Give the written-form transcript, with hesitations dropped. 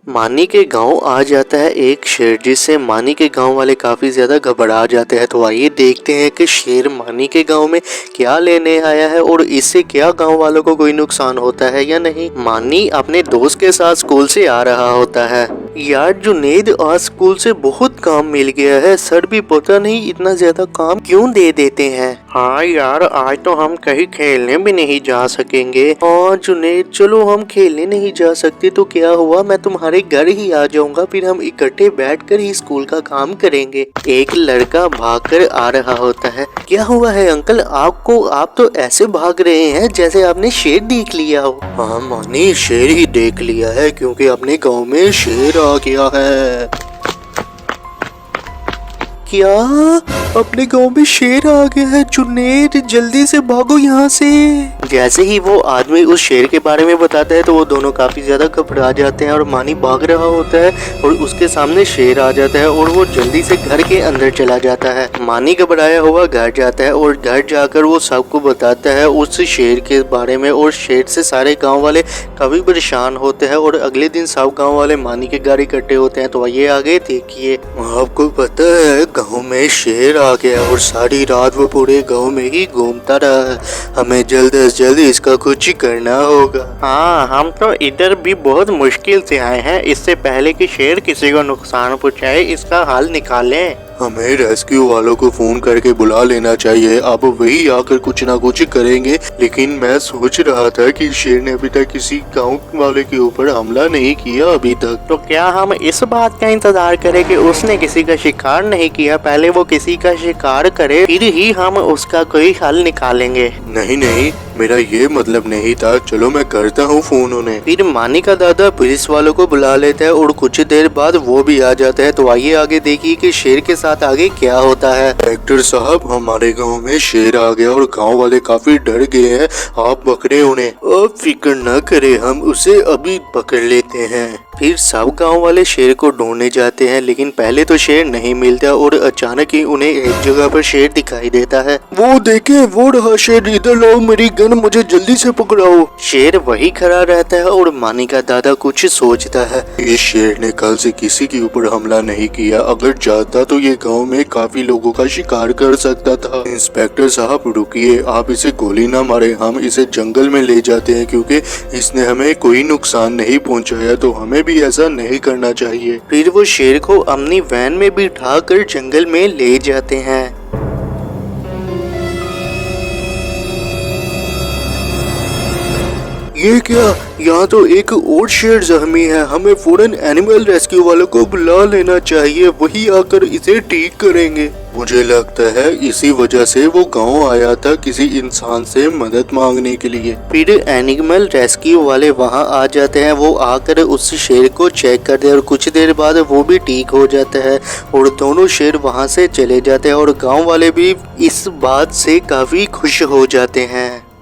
मानी के गांव आ जाता है एक शेर, जिससे मानी के गांव वाले काफी ज्यादा घबरा जाते हैं। तो आइए देखते हैं कि शेर मानी के गांव में क्या लेने आया है और इससे क्या गांव वालों को कोई नुकसान होता है या नहीं। मानी अपने दोस्त के साथ स्कूल से आ रहा होता है। यार जुनेद, आज स्कूल से बहुत काम मिल गया है। सर भी पता नहीं इतना ज्यादा काम क्यों दे देते हैं। हाँ यार, आज तो हम कहीं खेलने भी नहीं जा सकेंगे। हाँ जुनेद, चलो हम खेलने नहीं जा सकते तो क्या हुआ, मैं तुम्हारे घर ही आ जाऊंगा, फिर हम इकट्ठे बैठकर ही स्कूल का काम करेंगे। एक लड़का भागकर आ रहा होता है। क्या हुआ है अंकल आपको? आप तो ऐसे भाग रहे हैं जैसे आपने शेर देख लिया हो। हाँ मानी, शेर ही देख लिया है क्योंकि अपने गांव में शेर आ गया है। क्या अपने गांव में शेर आ गया है? जुनेद जल्दी से भागो यहाँ से। जैसे ही वो आदमी उस शेर के बारे में बताता है तो वो दोनों काफी ज्यादा घबरा जाते हैं और मानी भाग रहा होता है और उसके सामने शेर आ जाता है और वो जल्दी से घर के अंदर चला जाता है। मानी घबराया हुआ घर जाता है और घर जाकर वो सबको बताता है उस शेर के बारे में और शेर से सारे गाँव वाले काफी परेशान होते हैं और अगले दिन सब गाँव वाले मानी के घर इकट्ठे होते हैं। तो ये आगे देखिए। आपको पता है गाँव में शेर आ गया और सारी रात वो पूरे गांव में ही घूमता रहा। हमें जल्द से जल्द इसका कुछ करना होगा। हाँ, हम तो इधर भी बहुत मुश्किल से आए हैं। इससे पहले कि शेर किसी को नुकसान पहुंचाए, इसका हल निकालें। हमें रेस्क्यू वालों को फोन करके बुला लेना चाहिए। अब वही आकर कुछ ना कुछ करेंगे। लेकिन मैं सोच रहा था कि शेर ने अभी तक किसी गांव वाले के ऊपर हमला नहीं किया अभी तक। तो क्या हम इस बात का इंतजार करें कि उसने किसी का शिकार नहीं किया? पहले वो किसी का शिकार करे, फिर ही हम उसका कोई हल निकालेंगे। नहीं नहीं, मेरा ये मतलब नहीं था। चलो मैं करता हूँ फोन उन्हें। फिर मानी का दादा पुलिस वालों को बुला लेता है और कुछ देर बाद वो भी आ जाता है। तो आइए आगे देखिए कि शेर के साथ आगे क्या होता है। डॉक्टर साहब, हमारे गांव में शेर आ गया और गांव वाले काफी डर गए हैं। आप पकड़े उन्हें। अब फिक्र न करे, हम उसे अभी पकड़ लेते हैं। फिर सब गांव वाले शेर को ढूंढने जाते हैं, लेकिन पहले तो शेर नहीं मिलता और अचानक ही उन्हें एक जगह पर शेर दिखाई देता है। वो देखे, वो रहा शेर। इधर लाओ मेरी गन, मुझे जल्दी से पकड़ाओ। शेर वही खड़ा रहता है और मानी का दादा कुछ सोचता है। इस शेर ने कल से किसी के ऊपर हमला नहीं किया। अगर चाहता तो ये गांव में काफी लोगों का शिकार कर सकता था। इंस्पेक्टर साहब रुकिए, आप इसे गोली ना मारे। हम इसे जंगल में ले जाते हैं क्योंकि इसने हमें कोई नुकसान नहीं पहुंचाया, तो हमें भी ऐसा नहीं करना चाहिए। फिर वो शेर को अपनी वैन में बिठा कर जंगल में ले जाते हैं। ये क्या? यहाँ तो एक और शेर जख्मी है। हमें फौरन एनिमल रेस्क्यू वालों को बुला लेना चाहिए, वही आकर इसे ठीक करेंगे। मुझे लगता है इसी वजह से वो गांव आया था, किसी इंसान से मदद मांगने के लिए। फिर एनिमल रेस्क्यू वाले वहां आ जाते हैं। वो आकर उस शेर को चेक करते हैं और कुछ देर बाद वो भी ठीक हो जाता है और दोनों शेर वहां से चले जाते हैं और गांव वाले भी इस बात से काफी खुश हो जाते हैं।